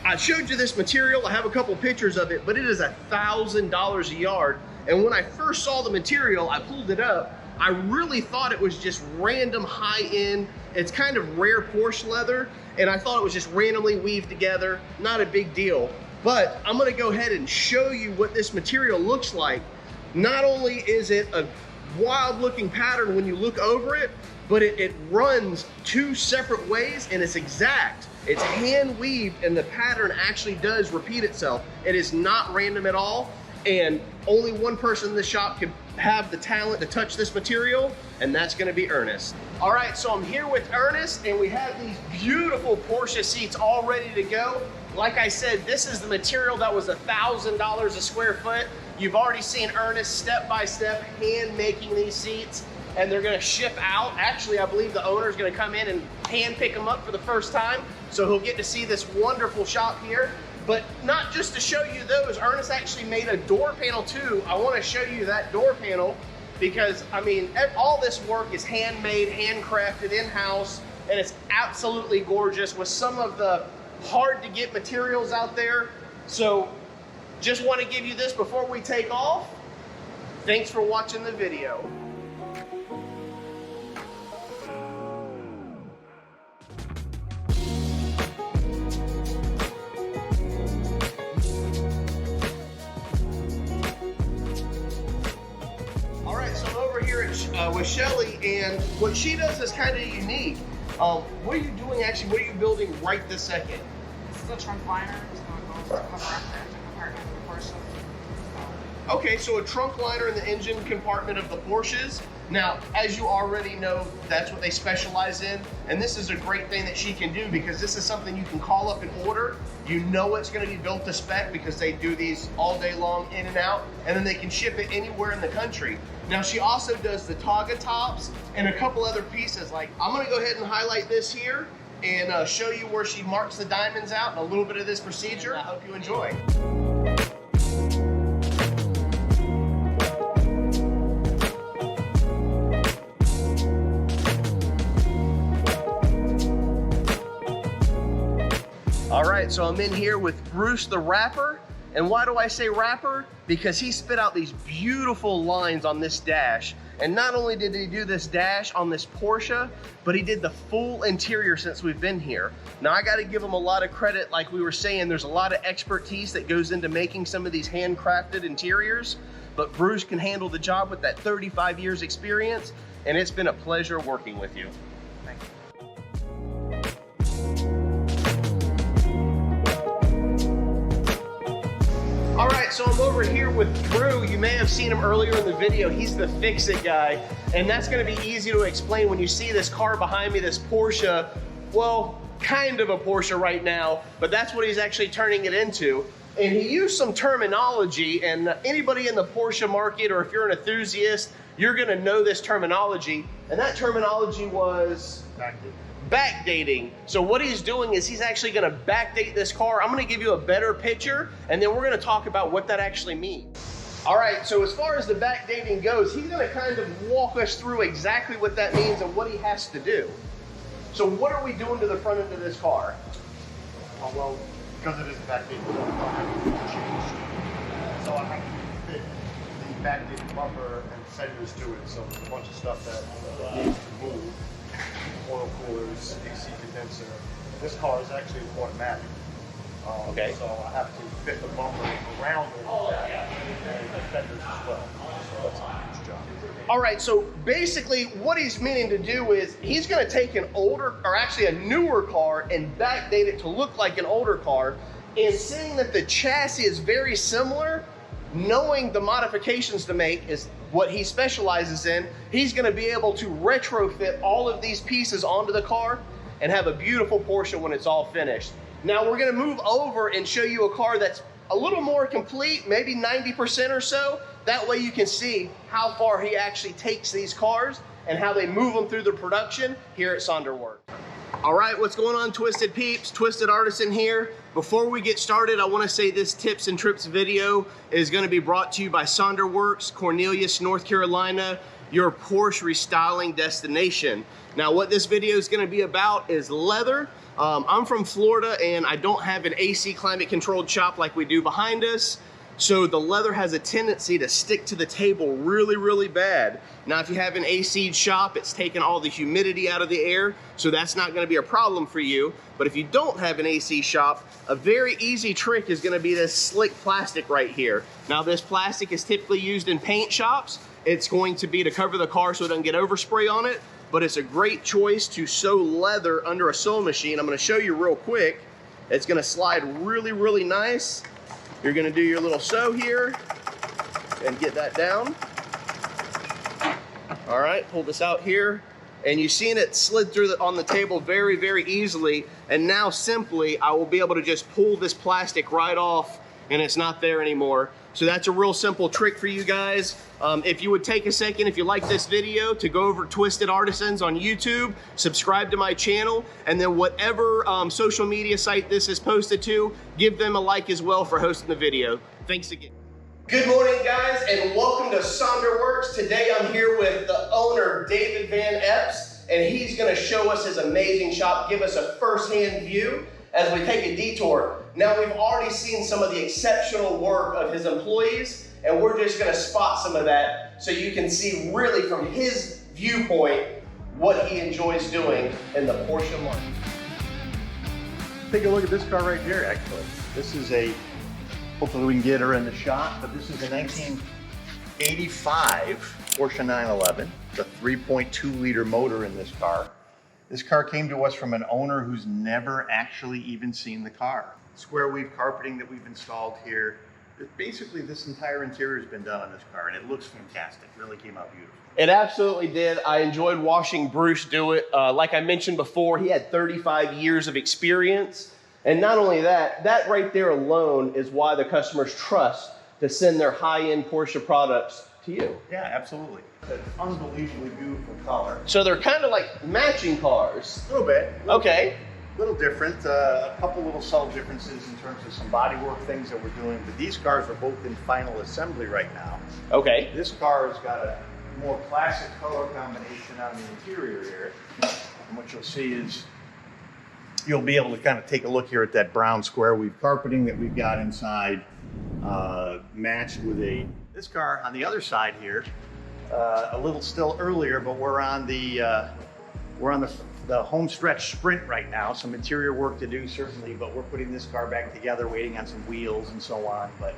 I showed you this material. I have a couple pictures of it, but it is $1,000 a yard. And when I first saw the material, I pulled it up. I really thought it was just random high-end. It's kind of rare Porsche leather, and I thought it was just randomly weaved together. Not a big deal. But I'm gonna go ahead and show you what this material looks like. Not only is it a wild looking pattern when you look over it, but it runs two separate ways and it's exact. It's hand weaved and the pattern actually does repeat itself. It is not random at all, and only one person in the shop can have the talent to touch this material, and that's gonna be Ernest. All right, so I'm here with Ernest and we have these beautiful Porsche seats all ready to go. Like I said, this is the material that was $1,000 a square foot. You've already seen Ernest step by step hand making these seats, and they're gonna ship out. Actually, I believe the owner is gonna come in and hand pick them up for the first time. So he'll get to see this wonderful shop here. But not just to show you those, Ernest actually made a door panel too. I wanna show you that door panel because, I mean, all this work is handmade, handcrafted in-house, and it's absolutely gorgeous with some of the hard to get materials out there. So just want to give you this before we take off. Thanks for watching the video. All right, so I'm over here with Shelly, and what she does is kind of unique. What are you doing actually? What are you building right this second? This is a trunk liner, so it goes to cover up the engine compartment of the Porsche. Okay, so a trunk liner in the engine compartment of the Porsches. Now, as you already know, that's what they specialize in, and this is a great thing that she can do because this is something you can call up and order. You know it's gonna be built to spec because they do these all day long in and out, and then they can ship it anywhere in the country. Now, she also does the Taga tops and a couple other pieces. Like, I'm gonna go ahead and highlight this here and show you where she marks the diamonds out and a little bit of this procedure. I hope you enjoy. All right, so I'm in here with Bruce the Rapper. And why do I say rapper? Because he spit out these beautiful lines on this dash. And not only did he do this dash on this Porsche, but he did the full interior since we've been here. Now I gotta give him a lot of credit. Like we were saying, there's a lot of expertise that goes into making some of these handcrafted interiors, but Bruce can handle the job with that 35 years experience, and it's been a pleasure working with you. Thank you. All right, so I'm over here with Drew. You may have seen him earlier in the video. He's the fix-it guy, and that's gonna be easy to explain when you see this car behind me, this Porsche. Well, kind of a Porsche right now, but that's what he's actually turning it into. And he used some terminology, and anybody in the Porsche market, or if you're an enthusiast, you're gonna know this terminology. And that terminology was backdating. So what he's doing is he's actually gonna backdate this car. I'm gonna give you a better picture, and then we're gonna talk about what that actually means. All right, so as far as the backdating goes, he's gonna kind of walk us through exactly what that means and what he has to do. So what are we doing to the front end of this car? Oh, well, because it is backdated, I have to change. So I have to fit the backdated bumper and fenders to it. So there's a bunch of stuff that needs to move. Oil coolers, AC condenser. This car is actually automatic. Okay. So I have to fit the bumper around it and the fenders as well. So that's a huge job. All right, so basically what he's meaning to do is he's gonna take an older, or actually a newer car, and backdate it to look like an older car. And seeing that the chassis is very similar, knowing the modifications to make is what he specializes in, he's gonna be able to retrofit all of these pieces onto the car and have a beautiful Porsche when it's all finished. Now we're gonna move over and show you a car that's a little more complete, maybe 90% or so. That way you can see how far he actually takes these cars and how they move them through the production here at Sonderwerks. All right, what's going on, Twisted Peeps? Twisted Artisan here. Before we get started, I wanna say this Tips and Trips video is gonna be brought to you by Sonderwerks, Cornelius, North Carolina, your Porsche restyling destination. Now, what this video is gonna be about is leather, I'm from Florida and I don't have an AC climate controlled shop like we do behind us. So the leather has a tendency to stick to the table really, really bad. Now, if you have an AC shop, it's taking all the humidity out of the air, so that's not gonna be a problem for you. But if you don't have an AC shop, a very easy trick is gonna be this slick plastic right here. Now, this plastic is typically used in paint shops. It's going to be to cover the car so it doesn't get overspray on it, but it's a great choice to sew leather under a sewing machine. I'm gonna show you real quick. It's gonna slide really, really nice. You're gonna do your little sew here and get that down. All right, pull this out here. And you've seen it slid through on the table very, very easily. And now simply, I will be able to just pull this plastic right off and it's not there anymore. So that's a real simple trick for you guys. If you would take a second, if you like this video, to go over Twisted Artisans on YouTube, subscribe to my channel, and then whatever social media site this is posted to, give them a like as well for hosting the video. Thanks again. Good morning, guys, and welcome to Sonderwerks. Today I'm here with the owner, David Van Epps, and he's gonna show us his amazing shop, give us a first-hand view as we take a detour. Now, we've already seen some of the exceptional work of his employees, and we're just gonna spot some of that so you can see really from his viewpoint what he enjoys doing in the Porsche market. Take a look at this car right here, actually. This is a, hopefully we can get her in the shot, but this is a 1985 Porsche 911. It's a 3.2 liter motor in this car. This car came to us from an owner who's never actually even seen the car. Square weave carpeting that we've installed here. Basically, this entire interior has been done on this car, and it looks fantastic. Really came out beautiful. It absolutely did. I enjoyed watching Bruce do it. Like I mentioned before, he had 35 years of experience. And not only that, that right there alone is why the customers trust to send their high-end Porsche products to you. Yeah, absolutely. It's unbelievably beautiful color. So they're kind of like matching cars. A little bit. Okay. A little different. A couple little subtle differences in terms of some bodywork things that we're doing. But these cars are both in final assembly right now. Okay. This car has got a more classic color combination on the interior here. And what you'll see is you'll be able to kind of take a look here at that brown square weave carpeting that we've got inside, matched with this car on the other side here. A little still earlier, but we're on the home stretch sprint right now. Some interior work to do certainly, but we're putting this car back together, waiting on some wheels and so on. But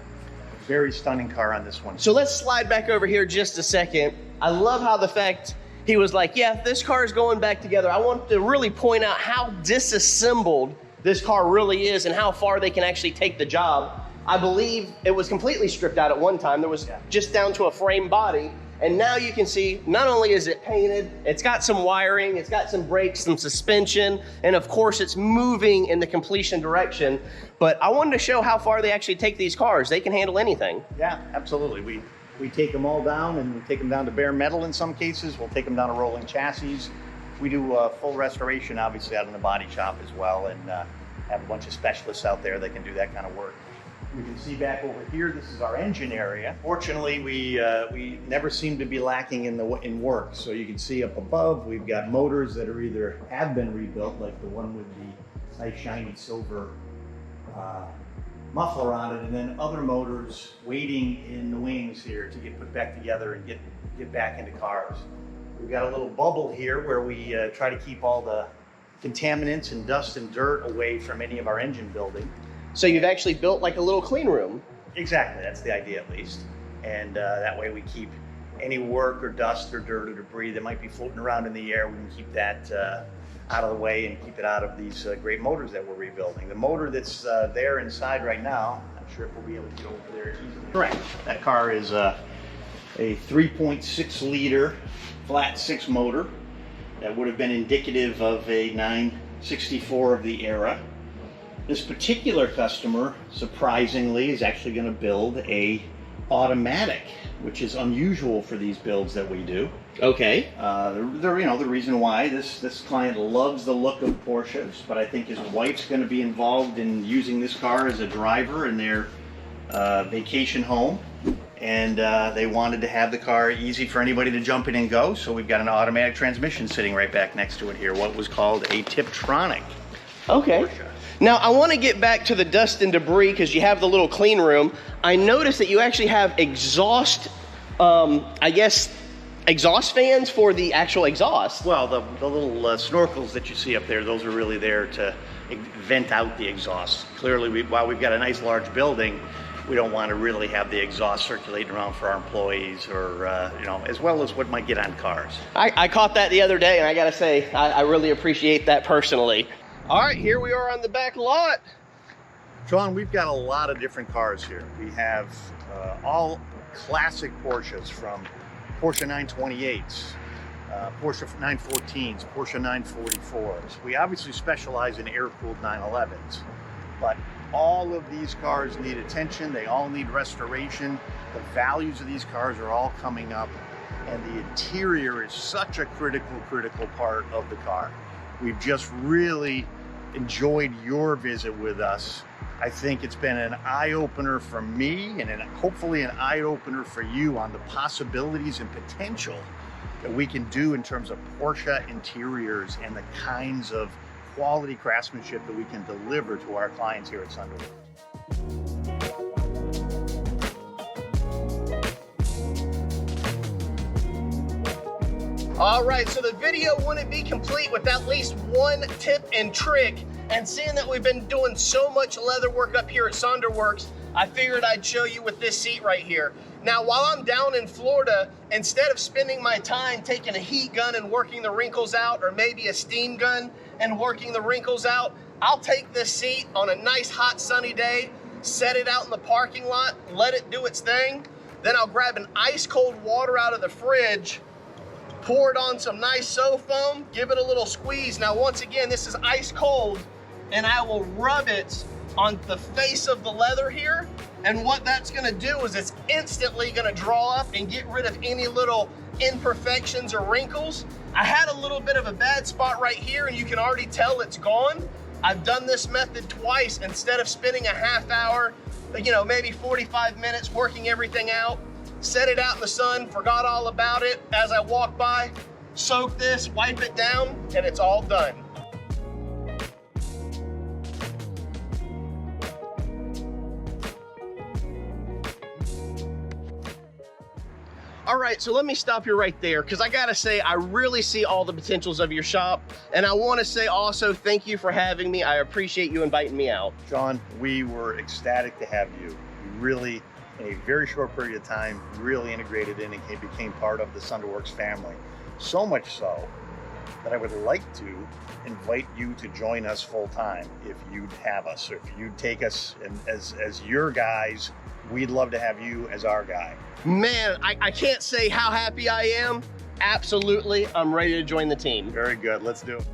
very stunning car on this one. So let's slide back over here just a second. I love how the fact he was like, yeah, this car is going back together. I want to really point out how disassembled this car really is and how far they can actually take the job. I believe it was completely stripped out at one time. There was just down to a frame body. And now you can see, not only is it painted, it's got some wiring, it's got some brakes, some suspension, and of course it's moving in the completion direction. But I wanted to show how far they actually take these cars. They can handle anything. Yeah, absolutely. We take them all down, and we take them down to bare metal in some cases. We'll take them down to rolling chassis. We do full restoration, obviously, out in the body shop as well, and have a bunch of specialists out there that can do that kind of work. We can see back over here, this is our engine area. Fortunately, we never seem to be lacking in work. So you can see up above, we've got motors that are either have been rebuilt, like the one with the nice shiny silver muffler on it, and then other motors waiting in the wings here to get put back together and get back into cars. We've got a little bubble here where we try to keep all the contaminants and dust and dirt away from any of our engine building. So you've actually built like a little clean room. Exactly, that's the idea at least. And that way we keep any work or dust or dirt or debris that might be floating around in the air, we can keep that out of the way and keep it out of these great motors that we're rebuilding. The motor that's there inside right now, I'm sure if we'll be able to get over there easily. Correct, that car is a 3.6 liter flat 6 motor that would have been indicative of a 964 of the era. This particular customer, surprisingly, is actually going to build a automatic, which is unusual for these builds that we do. Okay. The reason why this client loves the look of Porsches, but I think his wife's going to be involved in using this car as a driver in their vacation home, and they wanted to have the car easy for anybody to jump in and go. So we've got an automatic transmission sitting right back next to it here, what was called a Tiptronic. Okay. Porsche. Now, I want to get back to the dust and debris because you have the little clean room. I noticed that you actually have exhaust, I guess, exhaust fans for the actual exhaust. Well, the little snorkels that you see up there, those are really there to vent out the exhaust. Clearly, while we've got a nice large building, we don't want to really have the exhaust circulating around for our employees or, you know, as well as what might get on cars. I caught that the other day, and I got to say, I really appreciate that personally. All right, here we are on the back lot. John, we've got a lot of different cars here. We have all classic Porsches, from Porsche 928s, Porsche 914s, Porsche 944s. We obviously specialize in air-cooled 911s, but all of these cars need attention. They all need restoration. The values of these cars are all coming up, and the interior is such a critical part of the car. We've just really enjoyed your visit with us. I think it's been an eye-opener for me, and hopefully an eye-opener for you on the possibilities and potential that we can do in terms of Porsche interiors and the kinds of quality craftsmanship that we can deliver to our clients here at Sonderwerks. All right, so the video wouldn't be complete without at least one tip and trick. And seeing that we've been doing so much leather work up here at Sonderwerks, I figured I'd show you with this seat right here. Now, while I'm down in Florida, instead of spending my time taking a heat gun and working the wrinkles out, or maybe a steam gun and working the wrinkles out, I'll take this seat on a nice hot sunny day, set it out in the parking lot, let it do its thing. Then I'll grab an ice cold water out of the fridge, pour it on some nice soap foam, give it a little squeeze. Now, once again, this is ice cold, and I will rub it on the face of the leather here. And what that's gonna do is it's instantly gonna draw up and get rid of any little imperfections or wrinkles. I had a little bit of a bad spot right here, and you can already tell it's gone. I've done this method twice. Instead of spending a half hour, you know, maybe 45 minutes working everything out, set it out in the sun, forgot all about it. As I walk by, soak this, wipe it down, and it's all done. All right, so let me stop you right there, because I gotta say, I really see all the potentials of your shop. And I wanna say also, thank you for having me. I appreciate you inviting me out. John, we were ecstatic to have you. You really, in a very short period of time, really integrated in and became part of the Sonderwerks family. So much so that I would like to invite you to join us full time if you'd have us, or if you'd take us as your guys. We'd love to have you as our guy. Man, I can't say how happy I am. Absolutely, I'm ready to join the team. Very good, let's do it.